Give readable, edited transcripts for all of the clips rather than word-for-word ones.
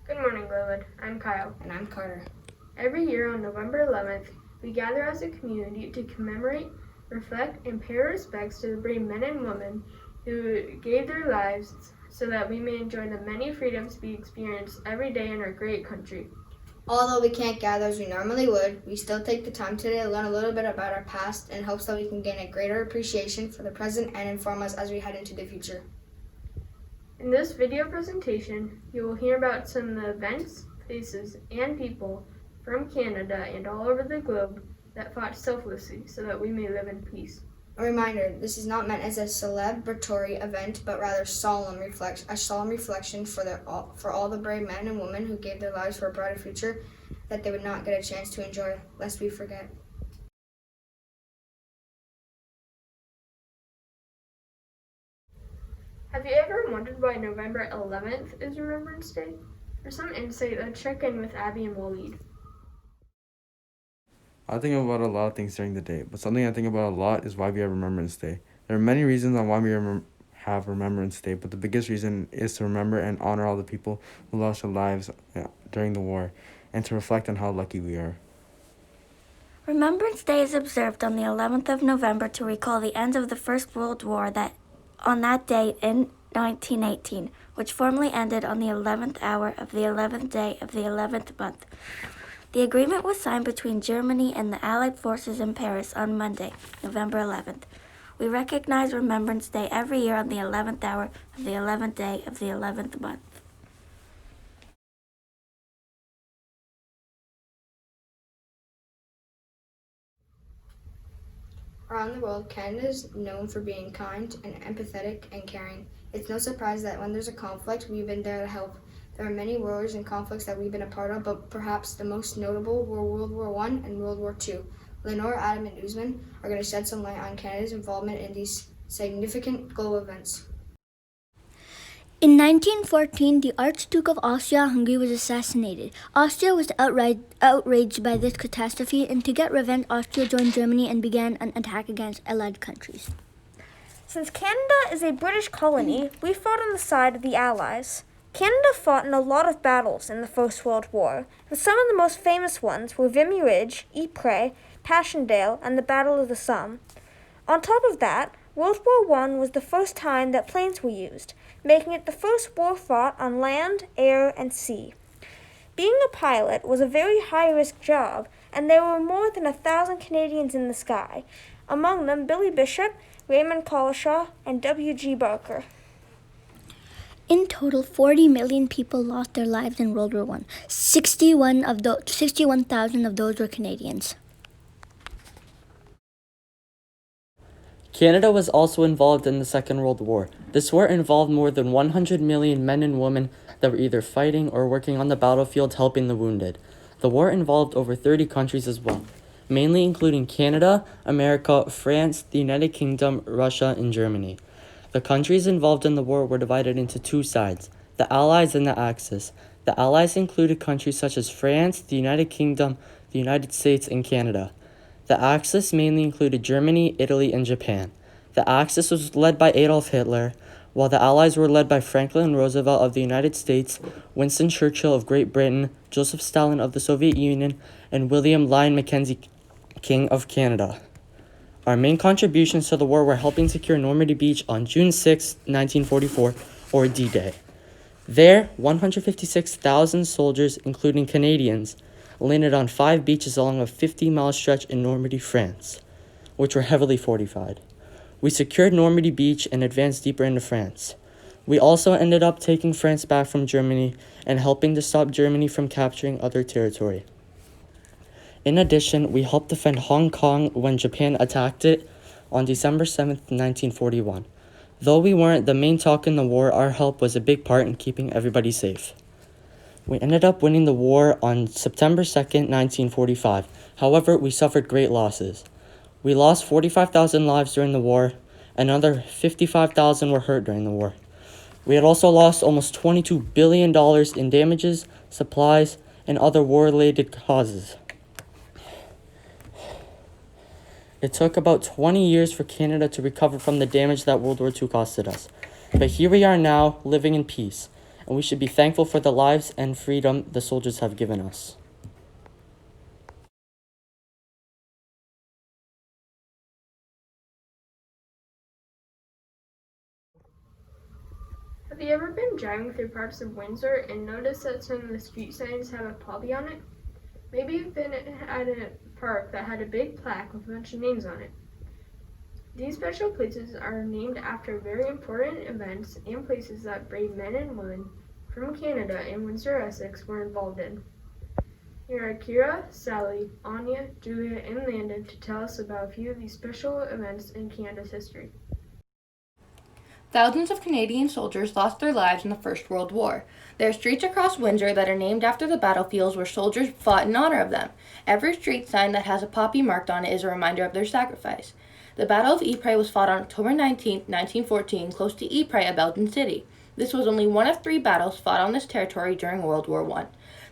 Good morning, Glenwood. I'm Kyle. And I'm Carter. Every year on November 11th, we gather as a community to commemorate, reflect, and pay our respects to the brave men and women who gave their lives so that we may enjoy the many freedoms we experience every day in our great country. Although we can't gather as we normally would, we still take the time today to learn a little bit about our past in hopes that we can gain a greater appreciation for the present and inform us as we head into the future. In this video presentation, you will hear about some of the events, places, and people from Canada and all over the globe that fought selflessly so that we may live in peace. A reminder, this is not meant as a celebratory event, but rather a solemn reflection for all the brave men and women who gave their lives for a brighter future that they would not get a chance to enjoy, lest we forget. Have you ever wondered why November 11th is Remembrance Day? For some insight, let's check in with Abby and Waleed. I think about a lot of things during the day, but something I think about a lot is why we have Remembrance Day. There are many reasons on why we have Remembrance Day, but the biggest reason is to remember and honor all the people who lost their lives during the war, and to reflect on how lucky we are. Remembrance Day is observed on the 11th of November to recall the end of the First World War on that date in 1918, which formally ended on the 11th hour of the 11th day of the 11th month. The agreement was signed between Germany and the Allied forces in Paris on Monday, November 11th. We recognize Remembrance Day every year on the 11th hour of the 11th day of the 11th month. Around the world, Canada is known for being kind and empathetic and caring. It's no surprise that when there's a conflict, we've been there to help. There are many wars and conflicts that we've been a part of, but perhaps the most notable were World War I and World War II. Lenore, Adam, and Usman are going to shed some light on Canada's involvement in these significant global events. In 1914, the Archduke of Austria-Hungary was assassinated. Austria was outraged by this catastrophe, and to get revenge, Austria joined Germany and began an attack against Allied countries. Since Canada is a British colony, we fought on the side of the Allies. Canada fought in a lot of battles in the First World War, and some of the most famous ones were Vimy Ridge, Ypres, Passchendaele, and the Battle of the Somme. On top of that, World War I was the first time that planes were used, making it the first war fought on land, air, and sea. Being a pilot was a very high-risk job, and there were more than 1,000 Canadians in the sky, among them Billy Bishop, Raymond Collishaw, and W.G. Barker. In total, 40 million people lost their lives in World War I. 61,000 of those were Canadians. Canada was also involved in the Second World War. This war involved more than 100 million men and women that were either fighting or working on the battlefield helping the wounded. The war involved over 30 countries as well, mainly including Canada, America, France, the United Kingdom, Russia, and Germany. The countries involved in the war were divided into two sides, the Allies and the Axis. The Allies included countries such as France, the United Kingdom, the United States, and Canada. The Axis mainly included Germany, Italy, and Japan. The Axis was led by Adolf Hitler, while the Allies were led by Franklin Roosevelt of the United States, Winston Churchill of Great Britain, Joseph Stalin of the Soviet Union, and William Lyon Mackenzie King of Canada. Our main contributions to the war were helping secure Normandy Beach on June 6, 1944, or D-Day. There, 156,000 soldiers, including Canadians, landed on 5 beaches along a 50-mile stretch in Normandy, France, which were heavily fortified. We secured Normandy Beach and advanced deeper into France. We also ended up taking France back from Germany and helping to stop Germany from capturing other territory. In addition, we helped defend Hong Kong when Japan attacked it on December 7, 1941. Though we weren't the main talk in the war, our help was a big part in keeping everybody safe. We ended up winning the war on September 2nd, 1945. However, we suffered great losses. We lost 45,000 lives during the war, and another 55,000 were hurt during the war. We had also lost almost $22 billion in damages, supplies, and other war-related causes. It took about 20 years for Canada to recover from the damage that World War II costed us. But here we are now, living in peace. and we should be thankful for the lives and freedom the soldiers have given us. Have you ever been driving through parts of Windsor and noticed that some of the street signs have a poppy on it? Maybe you've been at a park that had a big plaque with a bunch of names on it. These special places are named after very important events and places that brave men and women from Canada and Windsor, Essex were involved in. Here are Kira, Sally, Anya, Julia, and Landon to tell us about a few of these special events in Canada's history. Thousands of Canadian soldiers lost their lives in the First World War. There are streets across Windsor that are named after the battlefields where soldiers fought in honor of them. Every street sign that has a poppy marked on it is a reminder of their sacrifice. The Battle of Ypres was fought on October 19, 1914, close to Ypres, a Belgian city. This was only one of 3 battles fought on this territory during World War I.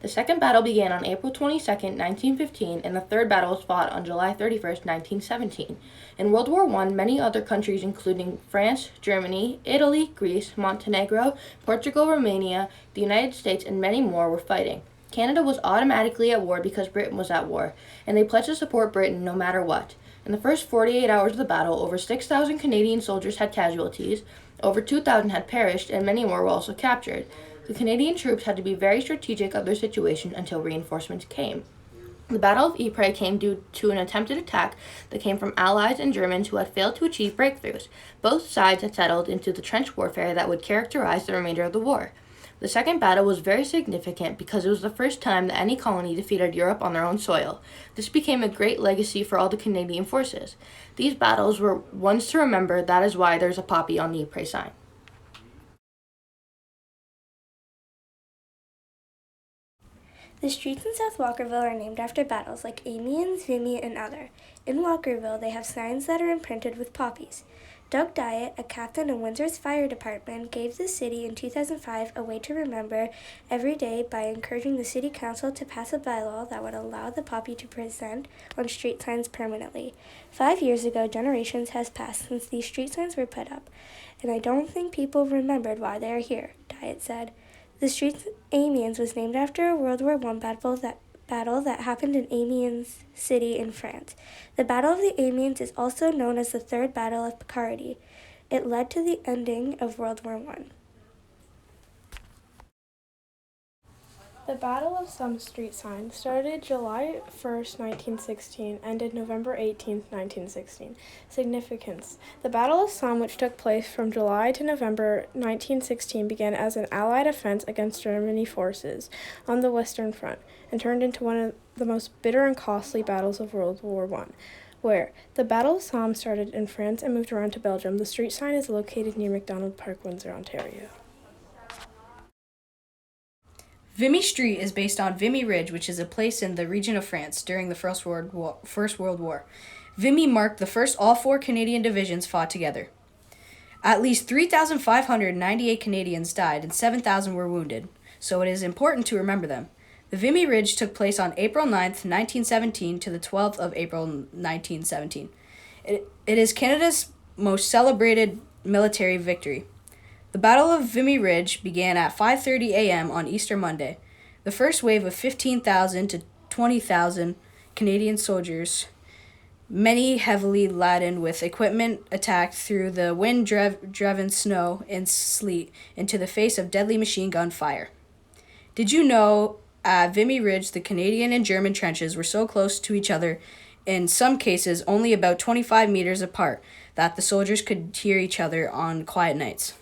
The second battle began on April 22, 1915, and the third battle was fought on July 31, 1917. In World War I, many other countries, including France, Germany, Italy, Greece, Montenegro, Portugal, Romania, the United States, and many more, were fighting. Canada was automatically at war because Britain was at war, and they pledged to support Britain no matter what. In the first 48 hours of the battle, over 6,000 Canadian soldiers had casualties, over 2,000 had perished, and many more were also captured. The Canadian troops had to be very strategic of their situation until reinforcements came. The Battle of Ypres came due to an attempted attack that came from Allies and Germans who had failed to achieve breakthroughs. Both sides had settled into the trench warfare that would characterize the remainder of the war. The second battle was very significant because it was the first time that any colony defeated Europe on their own soil. This became a great legacy for all the Canadian forces. These battles were ones to remember. That is why there's a poppy on the Ypres sign. The streets in South Walkerville are named after battles like Amiens, Vimy, and other. In Walkerville, they have signs that are imprinted with poppies. Doug Diet, a captain in Windsor's fire department, gave the city in 2005 a way to remember every day by encouraging the city council to pass a bylaw that would allow the poppy to present on street signs permanently. 5 years ago, generations has passed since these street signs were put up, and I don't think people remembered why they are here, Diet said. The street Amiens was named after a World War I battle that happened in Amiens city in France. The Battle of the Amiens is also known as the Third Battle of Picardy. It led to the ending of World War I. The Battle of Somme street sign started July 1st, 1916, ended November 18th, 1916. Significance. The Battle of Somme, which took place from July to November 1916, began as an Allied offense against German forces on the Western Front and turned into one of the most bitter and costly battles of World War I. Where the Battle of Somme started in France and moved around to Belgium, the street sign is located near MacDonald Park, Windsor, Ontario. Vimy Street is based on Vimy Ridge, which is a place in the region of France during the First World War. Vimy marked the first all 4 Canadian divisions fought together. At least 3,598 Canadians died and 7,000 were wounded, so it is important to remember them. The Vimy Ridge took place on April 9th, 1917 to the 12th of April 1917. It is Canada's most celebrated military victory. The Battle of Vimy Ridge began at 5:30 a.m. on Easter Monday. The first wave of 15,000 to 20,000 Canadian soldiers, many heavily laden with equipment, attacked through the wind-driven snow and sleet into the face of deadly machine gun fire. Did you know at Vimy Ridge the Canadian and German trenches were so close to each other, in some cases only about 25 meters apart, that the soldiers could hear each other on quiet nights?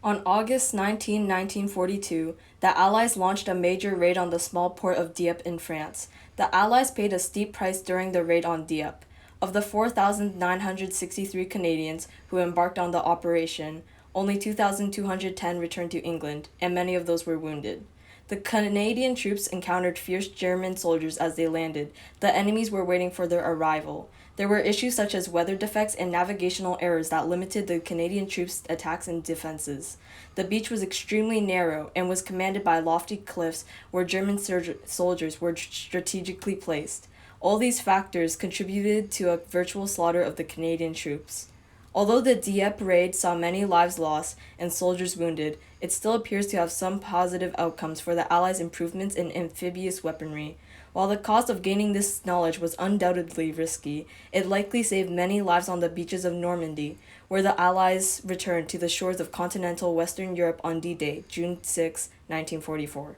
On August 19, 1942, the Allies launched a major raid on the small port of Dieppe in France. The Allies paid a steep price during the raid on Dieppe. Of the 4,963 Canadians who embarked on the operation, only 2,210 returned to England, and many of those were wounded. The Canadian troops encountered fierce German soldiers as they landed. The enemies were waiting for their arrival. There were issues such as weather defects and navigational errors that limited the Canadian troops' attacks and defenses. The beach was extremely narrow and was commanded by lofty cliffs where German soldiers were strategically placed. All these factors contributed to a virtual slaughter of the Canadian troops. Although the Dieppe raid saw many lives lost and soldiers wounded, it still appears to have some positive outcomes for the Allies' improvements in amphibious weaponry. While the cost of gaining this knowledge was undoubtedly risky, it likely saved many lives on the beaches of Normandy, where the Allies returned to the shores of continental Western Europe on D-Day, June 6, 1944.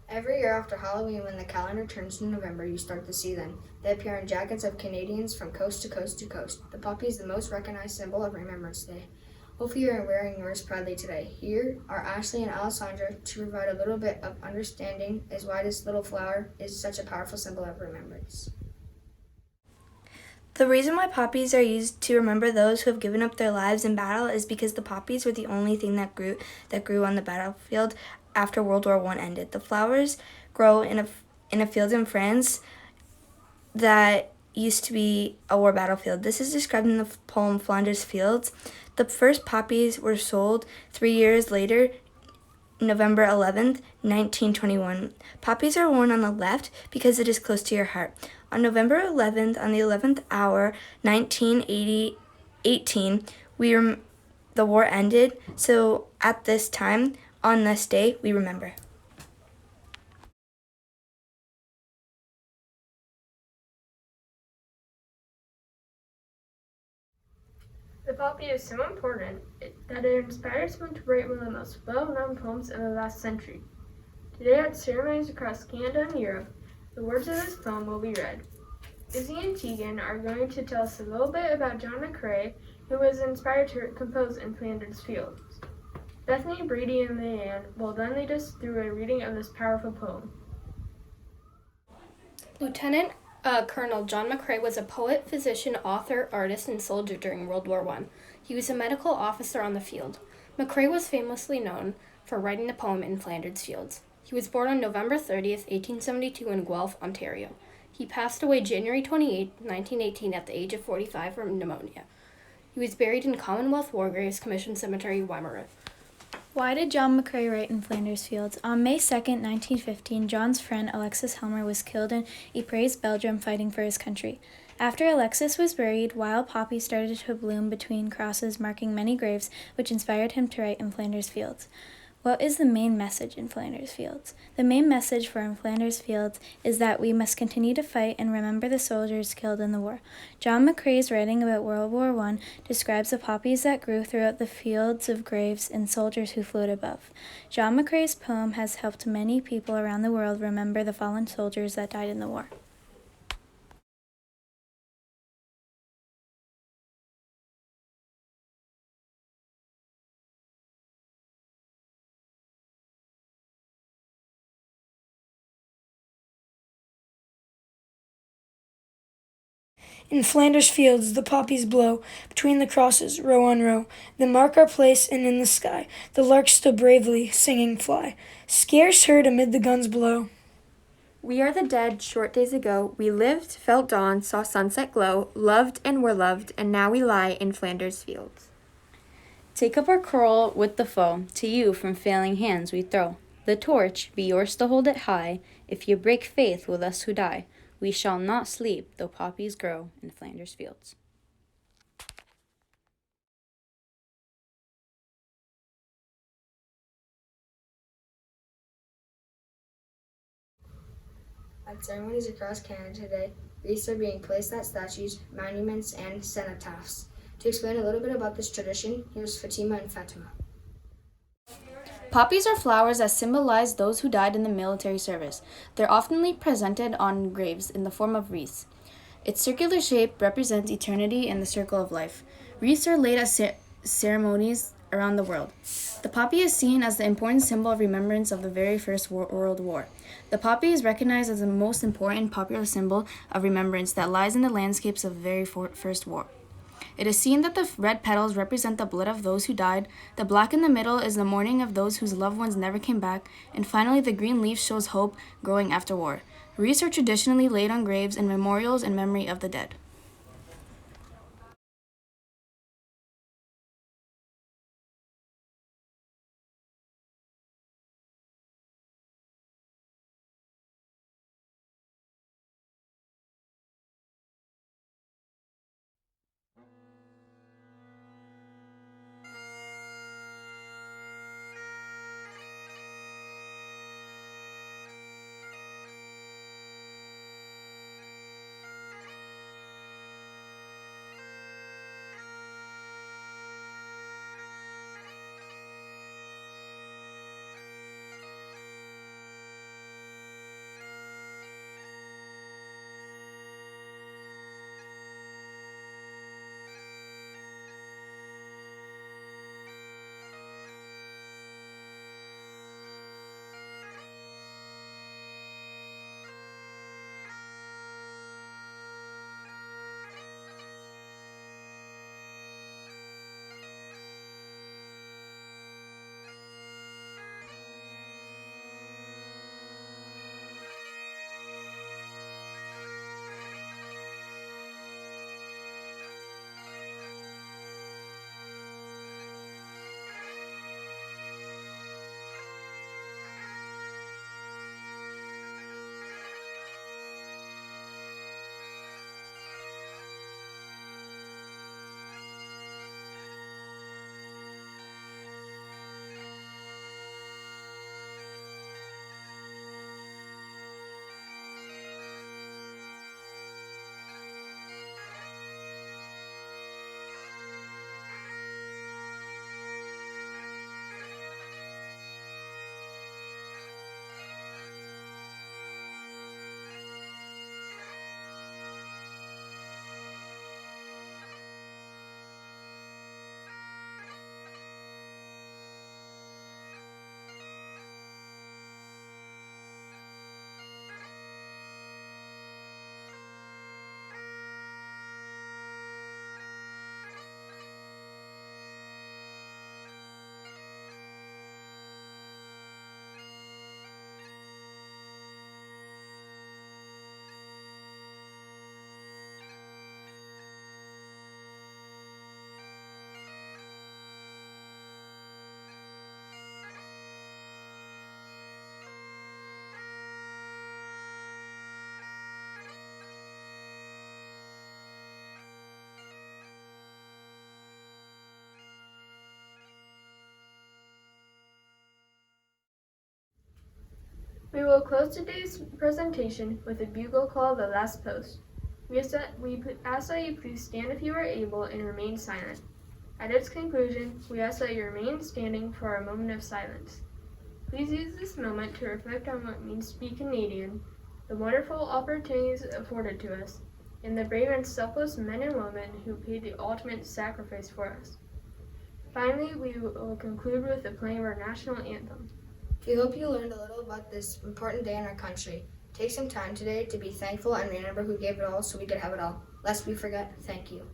Every year after Halloween, when the calendar turns to November, you start to see them. They appear in jackets of Canadians from coast to coast to coast. The poppy is the most recognized symbol of Remembrance Day. Hopefully you are wearing yours proudly today. Here are Ashley and Alessandra to provide a little bit of understanding as why this little flower is such a powerful symbol of remembrance. The reason why poppies are used to remember those who have given up their lives in battle is because the poppies were the only thing that grew on the battlefield after World War I ended. The flowers grow in a field in France that used to be a war battlefield. This is described in the poem Flanders Fields. The first poppies were sold 3 years later, November 11th, 1921. Poppies are worn on the left because it is close to your heart. On November 11th, on the 11th hour, 1918, the war ended. So at this time, on this day, we remember. The poppy is so important that it inspired someone to write one of the most well-known poems of the last century. Today at ceremonies across Canada and Europe, the words of this poem will be read. Izzy and Tegan are going to tell us a little bit about John McCrae, who was inspired to compose in Flanders Fields. Bethany, Brady, and Leanne will then lead us through a reading of this powerful poem. Lieutenant Colonel John McCrae was a poet, physician, author, artist, and soldier during World War I. He was a medical officer on the field. McCrae was famously known for writing the poem in Flanders Fields. He was born on November 30th, 1872 in Guelph, Ontario. He passed away January 28, 1918 at the age of 45 from pneumonia. He was buried in Commonwealth War Graves Commission Cemetery, Weimar. Why did John McCrae write in Flanders Fields? On May 2, 1915, John's friend Alexis Helmer was killed in Ypres, Belgium, fighting for his country. After Alexis was buried, wild poppies started to bloom between crosses, marking many graves, which inspired him to write in Flanders Fields. What is the main message in Flanders Fields? The main message for In Flanders Fields is that we must continue to fight and remember the soldiers killed in the war. John McCrae's writing about World War I describes the poppies that grew throughout the fields of graves and soldiers who float above. John McCrae's poem has helped many people around the world remember the fallen soldiers that died in the war. In Flanders Fields the poppies blow, between the crosses, row on row. They mark our place, and in the sky the larks still bravely, singing fly, scarce heard amid the guns below. We are the dead, short days ago. We lived, felt dawn, saw sunset glow, loved and were loved, and now we lie in Flanders Fields. Take up our quarrel with the foe, to you from failing hands we throw. The torch be yours to hold it high, if you break faith with us who die. We shall not sleep, though poppies grow in Flanders Fields. At ceremonies across Canada today, wreaths are being placed at statues, monuments, and cenotaphs. To explain a little bit about this tradition, here's Fatima and Fatima. Poppies are flowers that symbolize those who died in the military service. They're often presented on graves in the form of wreaths. Its circular shape represents eternity and the circle of life. Wreaths are laid at ceremonies around the world. The poppy is seen as the important symbol of remembrance of the very First World War. The poppy is recognized as the most important popular symbol of remembrance that lies in the landscapes of the very First War. It is seen that the red petals represent the blood of those who died, the black in the middle is the mourning of those whose loved ones never came back, and finally the green leaf shows hope growing after war. Wreaths are traditionally laid on graves and memorials in memory of the dead. We will close today's presentation with a bugle call, The Last Post. We ask that you please stand if you are able and remain silent. At its conclusion, we ask that you remain standing for a moment of silence. Please use this moment to reflect on what it means to be Canadian, the wonderful opportunities afforded to us, and the brave and selfless men and women who paid the ultimate sacrifice for us. Finally, we will conclude with the playing of our national anthem. We hope you learned a little about this important day in our country. Take some time today to be thankful and remember who gave it all so we could have it all. Lest we forget, thank you.